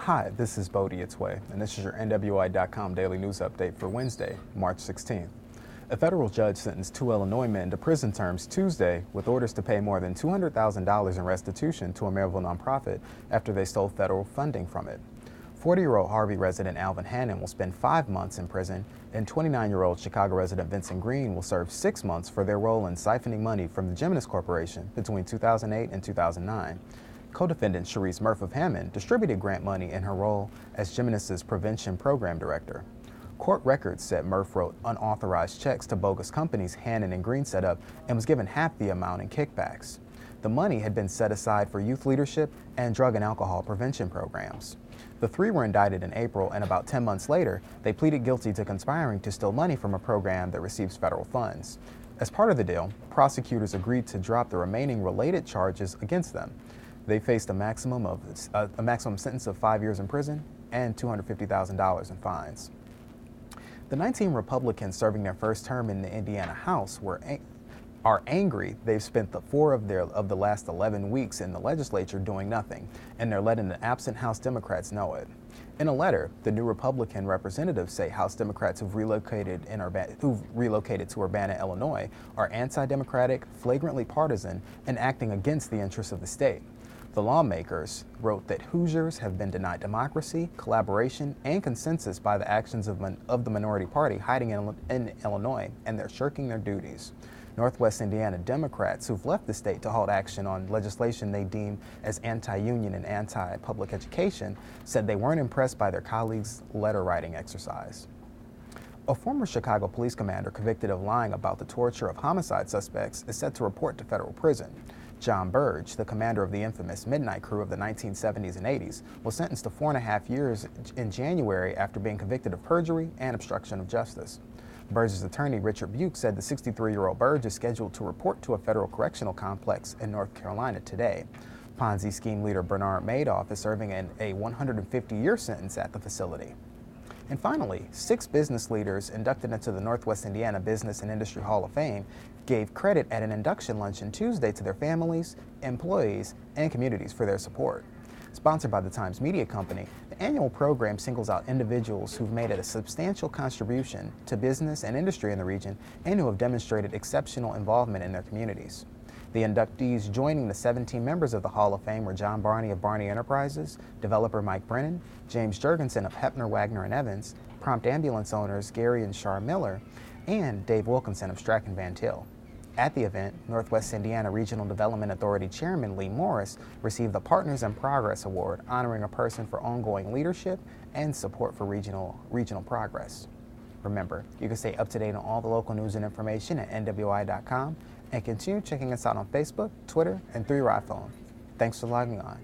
Hi, this is Bodie Itzway, and this is your NWI.com daily news update for Wednesday, March 16th. A federal judge sentenced two Illinois men to prison terms Tuesday with orders to pay more than $200,000 in restitution to a Maryville nonprofit after they stole federal funding from it. 40-year-old Harvey resident Alvin Hannon will spend 5 months in prison, and 29-year-old Chicago resident Vincent Green will serve 6 months for their role in siphoning money from the Geminus Corporation between 2008 and 2009. Co-defendant Cherise Murph of Hammond distributed grant money in her role as Geminus's Prevention Program Director. Court records said Murph wrote unauthorized checks to bogus companies Hannon and Green set up and was given half the amount in kickbacks. The money had been set aside for youth leadership and drug and alcohol prevention programs. The three were indicted in April, and about 10 months later, they pleaded guilty to conspiring to steal money from a program that receives federal funds. As part of the deal, prosecutors agreed to drop the remaining related charges against them. They faced a maximum sentence of 5 years in prison and $250,000 in fines. The 19 Republicans serving their first term in the Indiana House are angry they've spent four of the last 11 weeks in the legislature doing nothing, and they're letting the absent House Democrats know it. In a letter, the new Republican representatives say House Democrats who've relocated to Urbana, Illinois, are anti-democratic, flagrantly partisan, and acting against the interests of the state. The lawmakers wrote that Hoosiers have been denied democracy, collaboration, and consensus by the actions of the minority party hiding in Illinois, and they're shirking their duties. Northwest Indiana Democrats who've left the state to halt action on legislation they deem as anti-union and anti-public education said they weren't impressed by their colleagues' letter-writing exercise. A former Chicago police commander convicted of lying about the torture of homicide suspects is set to report to federal prison. Jon Burge, the commander of the infamous Midnight Crew of the 1970s and 80s, was sentenced to 4.5 years in January after being convicted of perjury and obstruction of justice. Burge's attorney, Richard Buke, said the 63-year-old Burge is scheduled to report to a federal correctional complex in North Carolina today. Ponzi scheme leader Bernard Madoff is serving a 150-year sentence at the facility. And finally, 6 business leaders inducted into the Northwest Indiana Business and Industry Hall of Fame gave credit at an induction luncheon Tuesday to their families, employees, and communities for their support. Sponsored by the Times Media Company, the annual program singles out individuals who've made a substantial contribution to business and industry in the region and who have demonstrated exceptional involvement in their communities. The inductees joining the 17 members of the Hall of Fame were John Barney of Barney Enterprises, developer Mike Brennan, James Jurgensen of Hepner, Wagner & Evans, prompt ambulance owners Gary and Shar Miller, and Dave Wilkinson of Strachan Van Til. At the event, Northwest Indiana Regional Development Authority Chairman Lee Morris received the Partners in Progress Award, honoring a person for ongoing leadership and support for regional progress. Remember, you can stay up to date on all the local news and information at NWI.com and continue checking us out on Facebook, Twitter, and through your iPhone. Thanks for logging on.